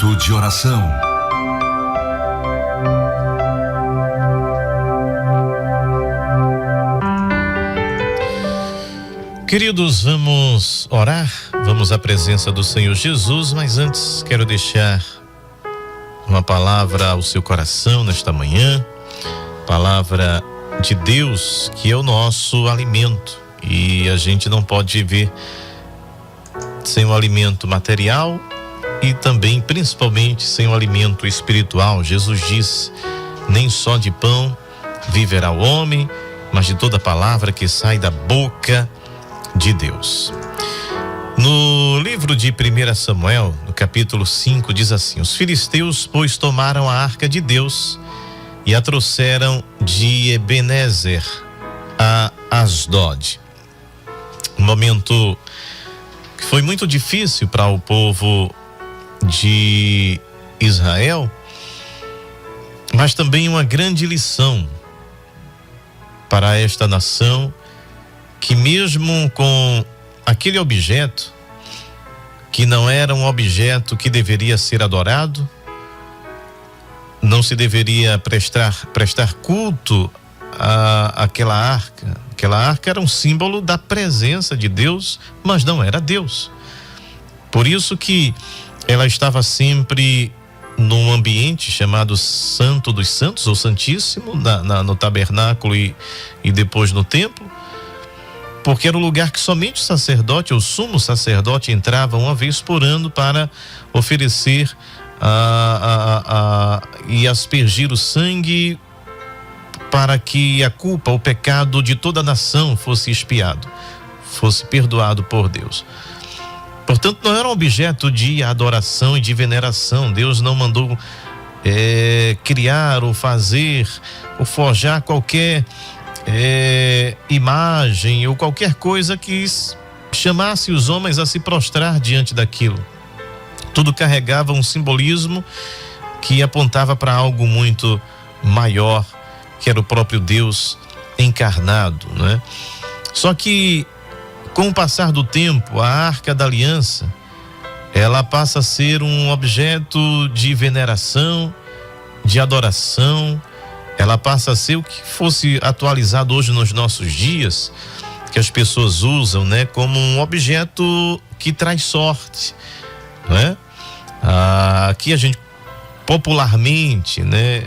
Momento de oração. Queridos, vamos orar, vamos à presença do Senhor Jesus, mas antes quero deixar uma palavra ao seu coração nesta manhã, palavra de Deus, que é o nosso alimento, e a gente não pode viver sem o alimento material e também, principalmente, sem o alimento espiritual. Jesus disse: nem só de pão viverá o homem, mas de toda palavra que sai da boca de Deus. No livro de 1 Samuel, no capítulo 5, diz assim: os filisteus, pois, tomaram a arca de Deus e a trouxeram de Ebenezer a Asdod. Um momento que foi muito difícil para o povo de Israel, mas também uma grande lição para esta nação, que mesmo com aquele objeto, que não era um objeto que deveria ser adorado, não se deveria prestar culto àquela arca. Aquela arca era um símbolo da presença de Deus, mas não era Deus. Por isso que ela estava sempre num ambiente chamado Santo dos Santos, ou Santíssimo, no tabernáculo e depois no templo, porque era o lugar que somente o sacerdote, o sumo sacerdote, entrava uma vez por ano para oferecer e aspergir o sangue, para que a culpa, o pecado de toda a nação fosse expiado, fosse perdoado por Deus. Portanto, não era um objeto de adoração e de veneração. Deus não mandou criar ou fazer ou forjar qualquer imagem ou qualquer coisa que chamasse os homens a se prostrar diante daquilo. Tudo carregava um simbolismo que apontava para algo muito maior, que era o próprio Deus encarnado, né? Só que com o passar do tempo, a Arca da Aliança, ela passa a ser um objeto de veneração, de adoração. Ela passa a ser o que fosse atualizado hoje nos nossos dias, que as pessoas usam, né, como um objeto que traz sorte, né? Aqui a gente popularmente, né,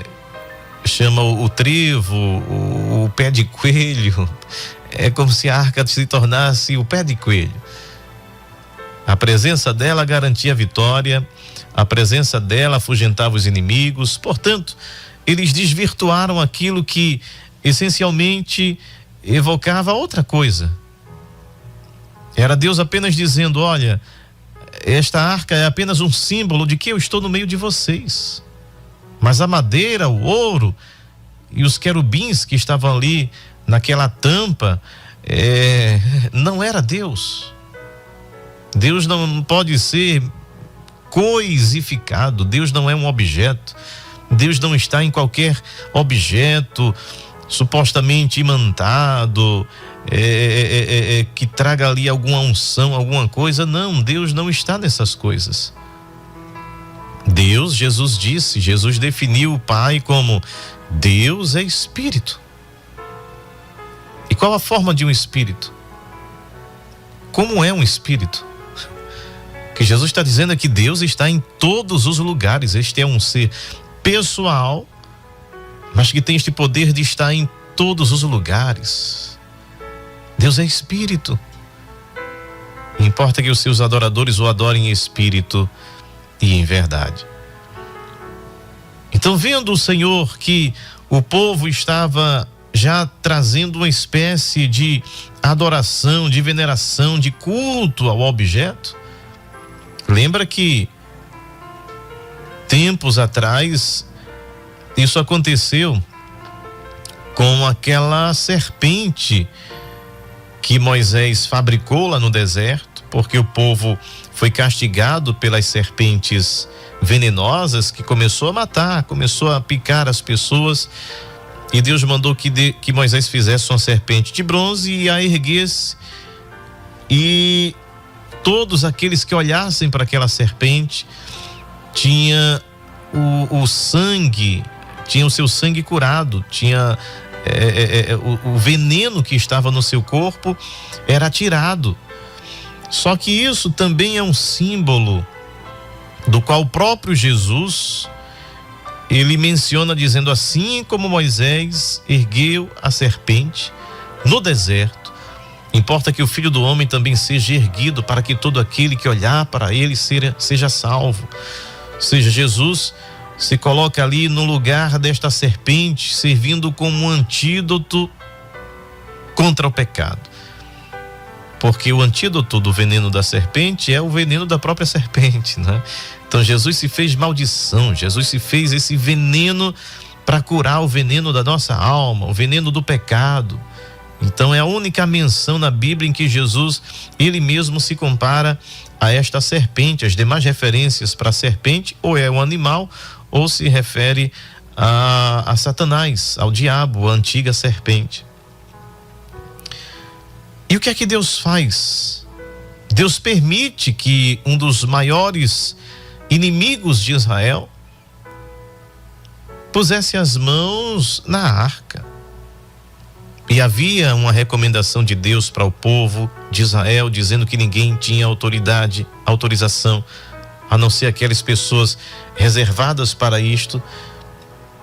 chama o trevo, o pé de coelho. É como se a arca se tornasse o pé de coelho. A presença dela garantia a vitória, a presença dela afugentava os inimigos. Portanto, eles desvirtuaram aquilo que essencialmente evocava outra coisa. Era Deus apenas dizendo: olha, esta arca é apenas um símbolo de que eu estou no meio de vocês. Mas a madeira, o ouro e os querubins que estavam ali naquela tampa, não era Deus. Deus não pode ser coisificado. Deus não é um objeto. Deus não está em qualquer objeto supostamente imantado, que traga ali alguma unção, alguma coisa. Não, Deus não está nessas coisas. Deus, Jesus definiu o Pai como: Deus é Espírito. E qual a forma de um Espírito? Como é um Espírito? O que Jesus está dizendo é que Deus está em todos os lugares. Este é um ser pessoal, mas que tem este poder de estar em todos os lugares. Deus é Espírito. Importa que os seus adoradores o adorem em espírito e em verdade. Então, vendo o Senhor que o povo estava já trazendo uma espécie de adoração, de veneração, de culto ao objeto, lembra que tempos atrás isso aconteceu com aquela serpente que Moisés fabricou lá no deserto, porque o povo foi castigado pelas serpentes venenosas que começou a matar, começou a picar as pessoas, e Deus mandou que Moisés fizesse uma serpente de bronze e a erguesse, e todos aqueles que olhassem para aquela serpente tinha o sangue, tinha o seu sangue curado, tinha o veneno que estava no seu corpo era tirado. Só que isso também é um símbolo do qual o próprio Jesus, ele menciona dizendo: assim como Moisés ergueu a serpente no deserto, importa que o Filho do Homem também seja erguido, para que todo aquele que olhar para ele seja salvo. Ou seja, Jesus se coloca ali no lugar desta serpente, servindo como um antídoto contra o pecado. Porque o antídoto do veneno da serpente é o veneno da própria serpente, né? Então Jesus se fez maldição, Jesus se fez esse veneno para curar o veneno da nossa alma, o veneno do pecado. Então é a única menção na Bíblia em que Jesus, ele mesmo se compara a esta serpente. As demais referências para a serpente ou é um animal ou se refere a Satanás, ao diabo, a antiga serpente. E o que é que Deus faz? Deus permite que um dos maiores inimigos de Israel pusesse as mãos na arca. E havia uma recomendação de Deus para o povo de Israel, dizendo que ninguém tinha autorização, a não ser aquelas pessoas reservadas para isto,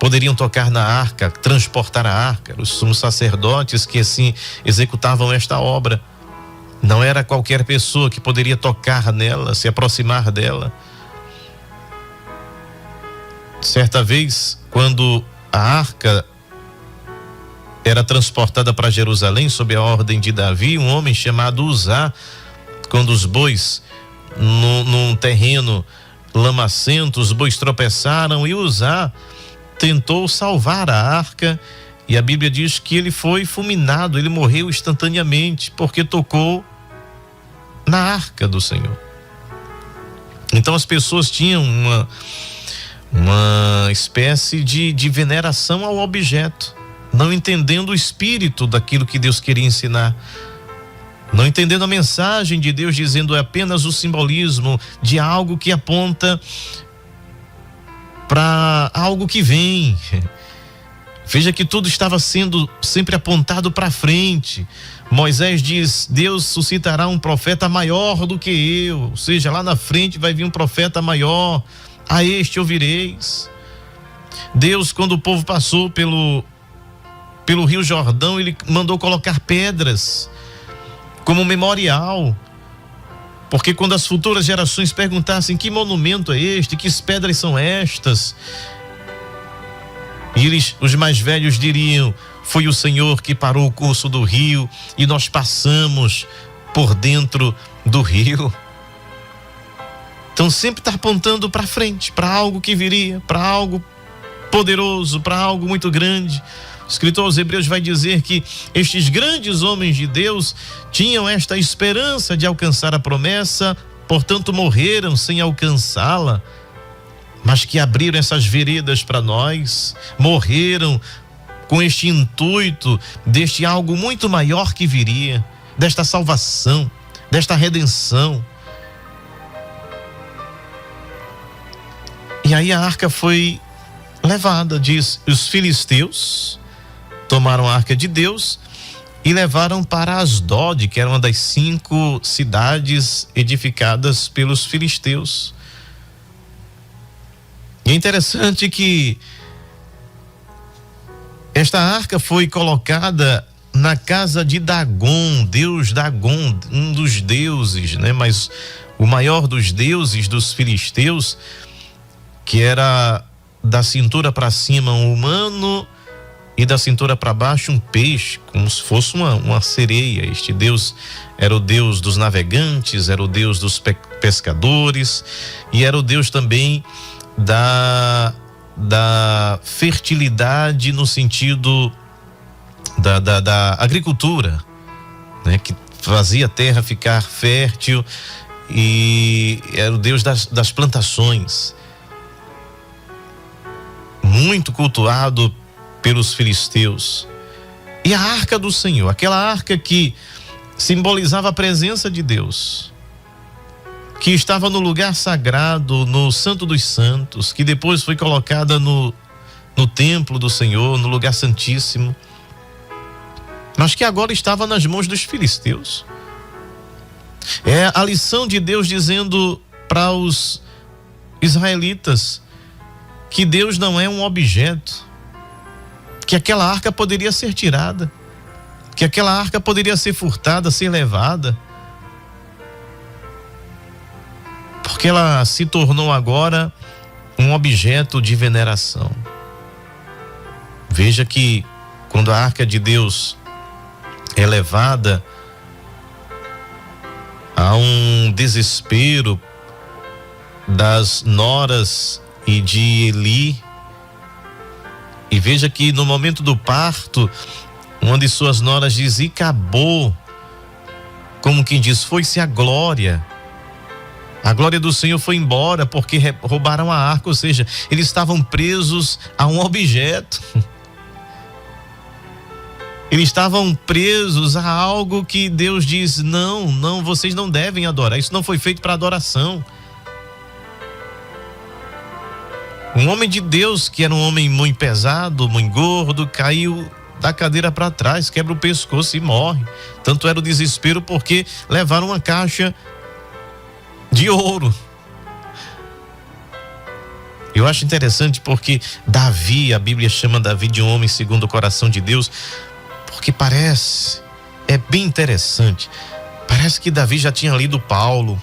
poderiam tocar na arca, transportar a arca. Os sumos sacerdotes que assim executavam esta obra. Não era qualquer pessoa que poderia tocar nela, se aproximar dela. Certa vez, quando a arca era transportada para Jerusalém sob a ordem de Davi, um homem chamado Uzá, quando os bois num terreno lamacento, os bois tropeçaram e Uzá tentou salvar a arca, e a Bíblia diz que ele foi fulminado, ele morreu instantaneamente porque tocou na arca do Senhor. Então as pessoas tinham uma espécie de veneração ao objeto, não entendendo o espírito daquilo que Deus queria ensinar, não entendendo a mensagem de Deus, dizendo é apenas o simbolismo de algo que aponta para algo que vem. Veja que tudo estava sendo sempre apontado para frente. Moisés diz: Deus suscitará um profeta maior do que eu, ou seja, lá na frente vai vir um profeta maior, a este ouvireis. Deus, quando o povo passou pelo Rio Jordão, ele mandou colocar pedras como memorial, porque quando as futuras gerações perguntassem: que monumento é este, que pedras são estas? E os mais velhos diriam: foi o Senhor que parou o curso do rio e nós passamos por dentro do rio. Então sempre está apontando para frente, para algo que viria, para algo poderoso, para algo muito grande. O escritor aos Hebreus vai dizer que estes grandes homens de Deus tinham esta esperança de alcançar a promessa, portanto morreram sem alcançá-la, mas que abriram essas veredas para nós, morreram com este intuito deste algo muito maior que viria, desta salvação, desta redenção. E aí a arca foi levada, diz, os filisteus tomaram a arca de Deus e levaram para Asdod, que era uma das 5 cidades edificadas pelos filisteus. E é interessante que esta arca foi colocada na casa de Dagon, deus Dagon, um dos deuses, né? Mas o maior dos deuses dos filisteus, que era da cintura para cima um humano e da cintura para baixo um peixe, como se fosse uma sereia. Este Deus era o Deus dos navegantes, era o Deus dos pescadores e era o Deus também da fertilidade no sentido da agricultura, né? Que fazia a terra ficar fértil, e era o Deus das plantações, muito cultuado pelos filisteus. E a arca do Senhor, aquela arca que simbolizava a presença de Deus, que estava no lugar sagrado, no Santo dos Santos, que depois foi colocada no templo do Senhor, no lugar santíssimo, mas que agora estava nas mãos dos filisteus. É a lição de Deus dizendo para os israelitas que Deus não é um objeto, que aquela arca poderia ser tirada, que aquela arca poderia ser furtada, ser levada, porque ela se tornou agora um objeto de veneração. Veja que quando a arca de Deus é levada, há um desespero das noras e de Eli. E veja que no momento do parto, onde suas noras dizem, acabou, como quem diz, foi-se a glória do Senhor foi embora, porque roubaram a arca, ou seja, eles estavam presos a um objeto. Eles estavam presos a algo que Deus diz, não, vocês não devem adorar, isso não foi feito para adoração. Um homem de Deus, que era um homem muito pesado, muito gordo, caiu da cadeira para trás, quebra o pescoço e morre. Tanto era o desespero porque levaram uma caixa de ouro. Eu acho interessante porque Davi, a Bíblia chama Davi de um homem segundo o coração de Deus, porque é bem interessante, parece que Davi já tinha lido Paulo,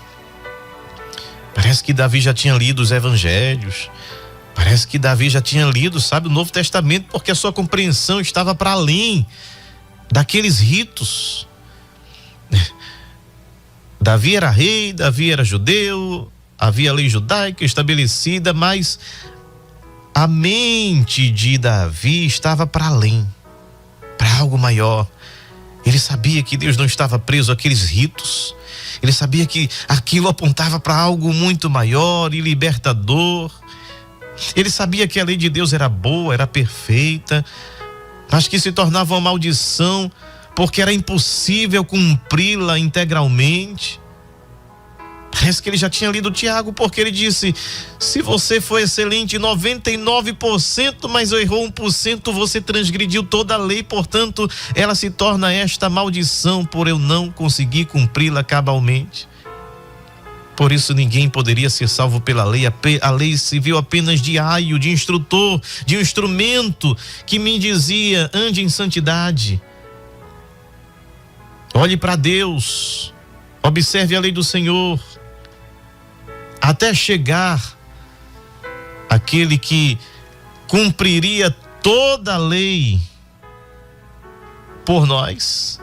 parece que Davi já tinha lido os evangelhos, parece que Davi já tinha lido, o Novo Testamento, porque a sua compreensão estava para além daqueles ritos. Davi era rei, Davi era judeu, havia lei judaica estabelecida, mas a mente de Davi estava para além, para algo maior. Ele sabia que Deus não estava preso àqueles ritos, ele sabia que aquilo apontava para algo muito maior e libertador. Ele sabia que a lei de Deus era boa, era perfeita, mas que se tornava uma maldição porque era impossível cumpri-la integralmente. Parece que ele já tinha lido Tiago, porque ele disse, se você foi excelente em 99%, mas errou 1%, você transgrediu toda a lei, portanto, ela se torna esta maldição por eu não conseguir cumpri-la cabalmente. Por isso ninguém poderia ser salvo pela lei. A lei serviu apenas de aio, de instrutor, de um instrumento que me dizia, ande em santidade, olhe para Deus, observe a lei do Senhor, até chegar aquele que cumpriria toda a lei por nós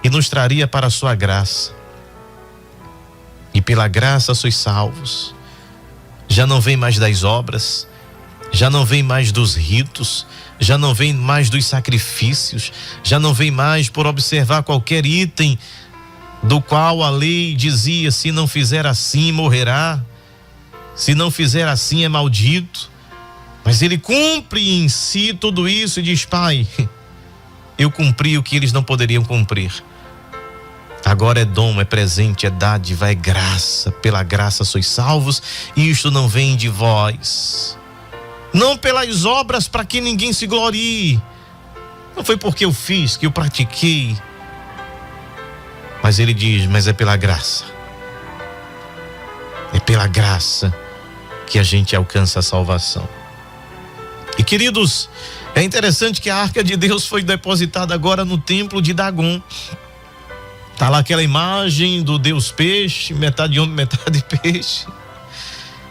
e nos traria para a sua graça. E pela graça sois salvos. Já não vem mais das obras, já não vem mais dos ritos, já não vem mais dos sacrifícios, já não vem mais por observar qualquer item do qual a lei dizia, se não fizer assim morrerá, se não fizer assim é maldito. Mas ele cumpre em si tudo isso e diz, Pai, eu cumpri o que eles não poderiam cumprir. Agora é dom, é presente, é dádiva, é graça. Pela graça sois salvos, e isto não vem de vós, não pelas obras, para que ninguém se glorie. Não foi porque eu fiz, que eu pratiquei. Mas ele diz, mas é pela graça. É pela graça que a gente alcança a salvação. E queridos, é interessante que a arca de Deus foi depositada agora no templo de Dagon. Está lá aquela imagem do Deus peixe, metade homem, metade peixe.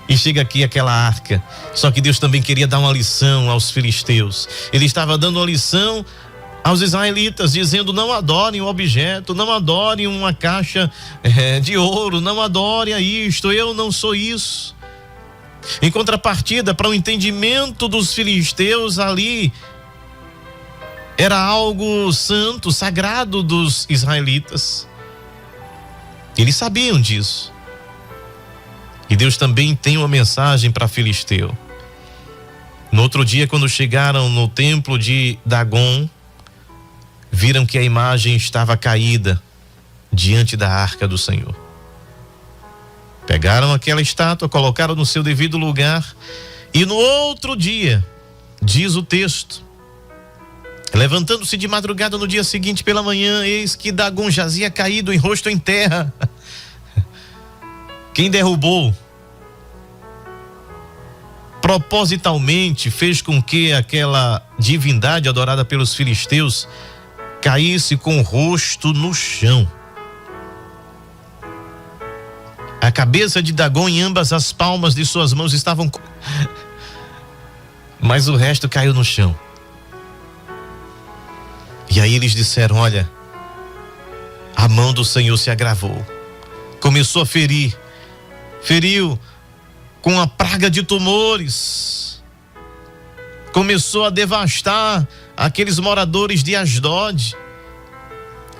E chega aqui aquela arca. Só que Deus também queria dar uma lição aos filisteus. Ele estava dando uma lição aos israelitas, dizendo, não adorem o objeto, não adorem uma caixa de ouro, não adorem a isto, eu não sou isso. Em contrapartida, para o entendimento dos filisteus ali, era algo santo, sagrado dos israelitas. Eles sabiam disso. E Deus também tem uma mensagem para filisteu. No outro dia, quando chegaram no templo de Dagon, viram que a imagem estava caída diante da arca do Senhor. Pegaram aquela estátua, colocaram no seu devido lugar, e no outro dia, diz o texto, levantando-se de madrugada no dia seguinte pela manhã, eis que Dagon jazia caído em rosto em terra. Quem derrubou propositalmente fez com que aquela divindade adorada pelos filisteus caísse com o rosto no chão. A cabeça de Dagon e ambas as palmas de suas mãos estavam mas o resto caiu no chão. E aí eles disseram: olha, a mão do Senhor se agravou, começou a feriu com a praga de tumores, começou a devastar aqueles moradores de Asdod,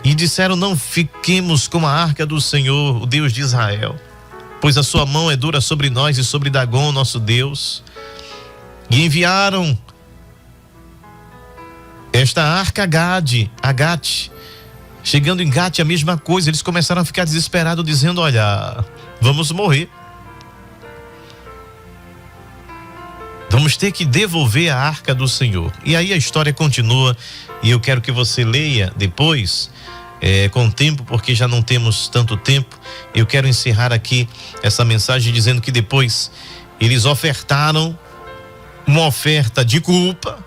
e disseram: não fiquemos com a arca do Senhor, o Deus de Israel, pois a sua mão é dura sobre nós e sobre Dagon, nosso Deus. E enviaram esta arca a Gate. Chegando em Gate, a mesma coisa, eles começaram a ficar desesperados, dizendo: olha, vamos morrer, vamos ter que devolver a arca do Senhor. E aí a história continua, e eu quero que você leia depois, com tempo, porque já não temos tanto tempo. Eu quero encerrar aqui essa mensagem dizendo que depois eles ofertaram uma oferta de culpa,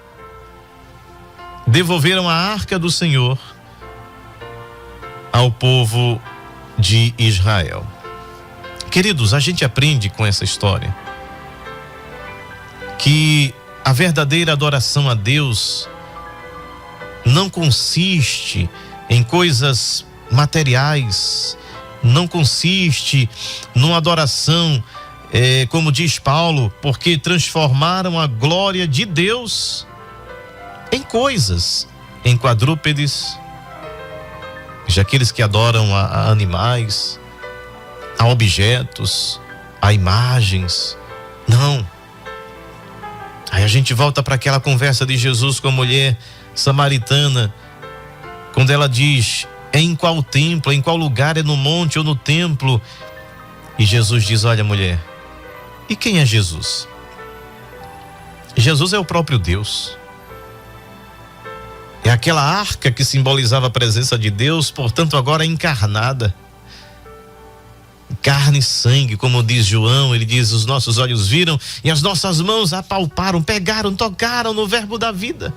devolveram a arca do Senhor ao povo de Israel. Queridos, a gente aprende com essa história que a verdadeira adoração a Deus não consiste em coisas materiais, não consiste numa adoração, como diz Paulo, porque transformaram a glória de Deus em coisas, em quadrúpedes, já aqueles que adoram a animais, a objetos, a imagens. Não. Aí a gente volta para aquela conversa de Jesus com a mulher samaritana, quando ela diz: é em qual templo, em qual lugar, é no monte ou no templo? E Jesus diz: olha, mulher, e quem é Jesus? Jesus é o próprio Deus. É aquela arca que simbolizava a presença de Deus, portanto agora encarnada, carne e sangue, como diz João. Ele diz: os nossos olhos viram e as nossas mãos apalparam, pegaram, tocaram no verbo da vida.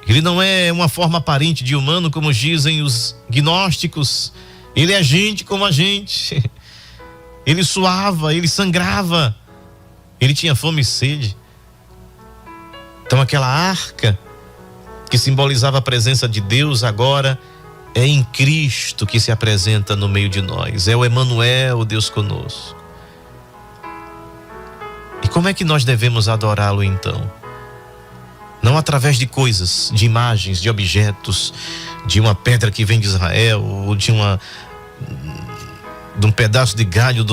Ele não é uma forma aparente de humano, como dizem os gnósticos. Ele é gente como a gente. Ele suava, ele sangrava, ele tinha fome e sede. Então aquela arca que simbolizava a presença de Deus, agora é em Cristo que se apresenta no meio de nós. É o Emanuel, o Deus conosco. E como é que nós devemos adorá-lo então? Não através de coisas, de imagens, de objetos, de uma pedra que vem de Israel, ou de um pedaço de galho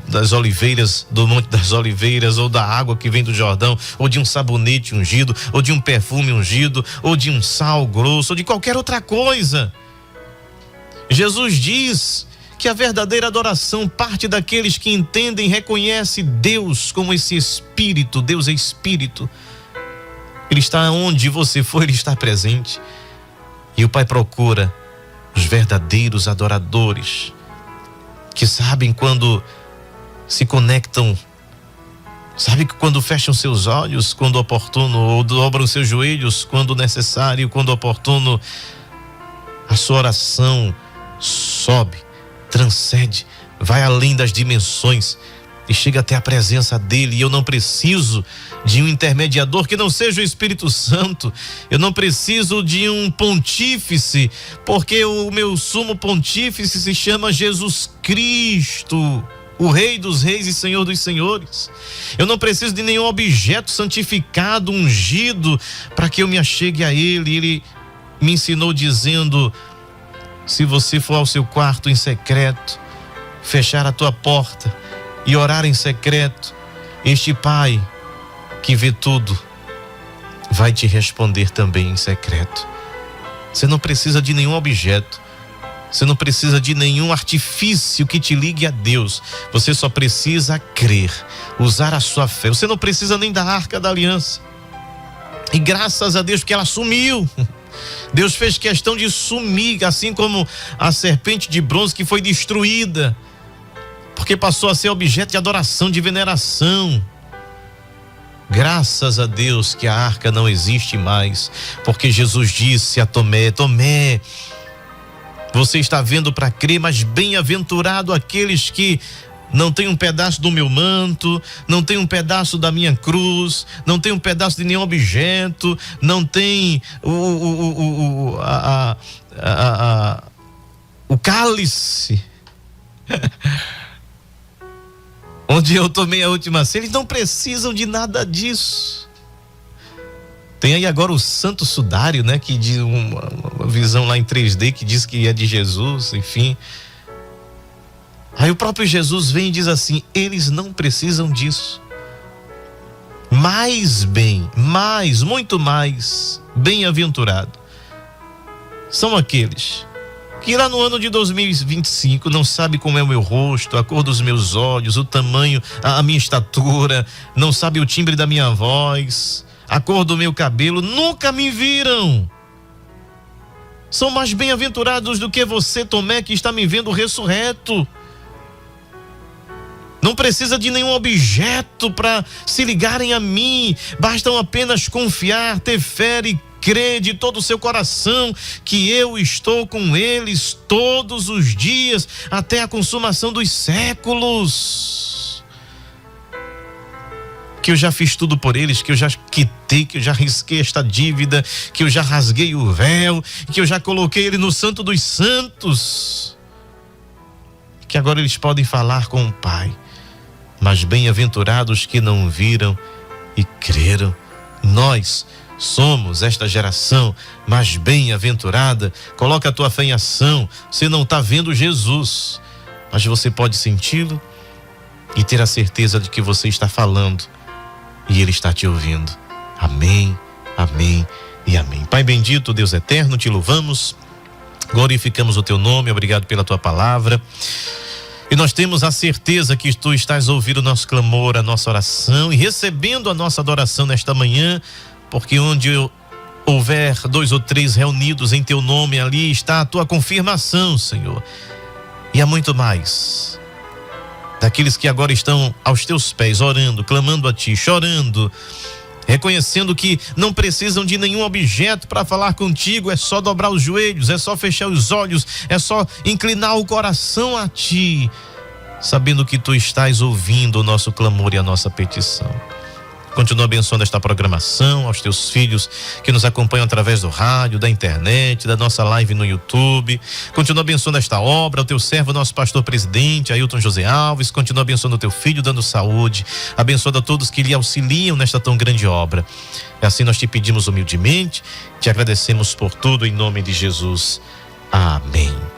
das oliveiras, do Monte das Oliveiras, ou da água que vem do Jordão, ou de um sabonete ungido, ou de um perfume ungido, ou de um sal grosso, ou de qualquer outra coisa. Jesus diz que a verdadeira adoração parte daqueles que entendem e reconhecem Deus como esse Espírito. Deus é Espírito. Ele está onde você for, Ele está presente. E o Pai procura os verdadeiros adoradores, que sabem quando se conectam, sabe que quando fecham seus olhos, quando oportuno, ou dobram seus joelhos, quando necessário, quando oportuno, a sua oração sobe, transcende, vai além das dimensões e chega até a presença dele. E eu não preciso de um intermediador que não seja o Espírito Santo. Eu não preciso de um pontífice, porque o meu sumo pontífice se chama Jesus Cristo, o Rei dos Reis e Senhor dos Senhores. Eu não preciso de nenhum objeto santificado, ungido, para que eu me achegue a Ele. Ele me ensinou dizendo: se você for ao seu quarto em secreto, fechar a tua porta e orar em secreto, este Pai que vê tudo vai te responder também em secreto. Você não precisa de nenhum objeto, Você não precisa de nenhum artifício que te ligue a Deus. Você só precisa crer, usar a sua fé. Você não precisa nem da Arca da Aliança. E graças a Deus que ela sumiu. Deus fez questão de sumir, assim como a serpente de bronze que foi destruída, porque passou a ser objeto de adoração, de veneração. Graças a Deus que a arca não existe mais, porque Jesus disse a Tomé: Tomé, você está vendo para crer, mas bem-aventurado aqueles que não tem um pedaço do meu manto, não tem um pedaço da minha cruz, não tem um pedaço de nenhum objeto, não tem o cálice onde eu tomei a última ceia. Eles não precisam de nada disso. Tem aí agora o Santo Sudário, né? Que diz uma visão lá em 3D que diz que é de Jesus, enfim. Aí o próprio Jesus vem e diz assim: eles não precisam disso. Muito mais bem-aventurado são aqueles que lá no ano de 2025 não sabe como é o meu rosto, a cor dos meus olhos, o tamanho, a minha estatura, não sabe o timbre da minha voz, a cor do meu cabelo, nunca me viram. São mais bem-aventurados do que você, Tomé, que está me vendo ressurreto. Não precisa de nenhum objeto para se ligarem a mim, bastam apenas confiar, ter fé e crer de todo o seu coração que eu estou com eles todos os dias até a consumação dos séculos. Que eu já fiz tudo por eles, que eu já quitei, que eu já risquei esta dívida, que eu já rasguei o véu, que eu já coloquei ele no Santo dos Santos, que agora eles podem falar com o Pai. Mas bem-aventurados que não viram e creram. Nós somos esta geração mais bem-aventurada. Coloca a tua fé em ação. Você não está vendo Jesus, mas você pode senti-lo e ter a certeza de que você está falando e Ele está te ouvindo. Amém, amém e amém. Pai bendito, Deus eterno, te louvamos, glorificamos o teu nome. Obrigado pela tua palavra. E nós temos a certeza que tu estás ouvindo o nosso clamor, a nossa oração e recebendo a nossa adoração nesta manhã, porque onde houver 2 ou 3 reunidos em teu nome, ali está a tua confirmação, Senhor. E há muito mais. Daqueles que agora estão aos teus pés, orando, clamando a ti, chorando, reconhecendo que não precisam de nenhum objeto para falar contigo, é só dobrar os joelhos, é só fechar os olhos, é só inclinar o coração a ti, sabendo que tu estás ouvindo o nosso clamor e a nossa petição. Continua abençoando esta programação, aos teus filhos que nos acompanham através do rádio, da internet, da nossa live no YouTube. Continua abençoando esta obra, o teu servo, nosso pastor presidente, Ailton José Alves. Continua abençoando o teu filho, dando saúde. Abençoando a todos que lhe auxiliam nesta tão grande obra. E assim nós te pedimos humildemente, te agradecemos por tudo em nome de Jesus. Amém.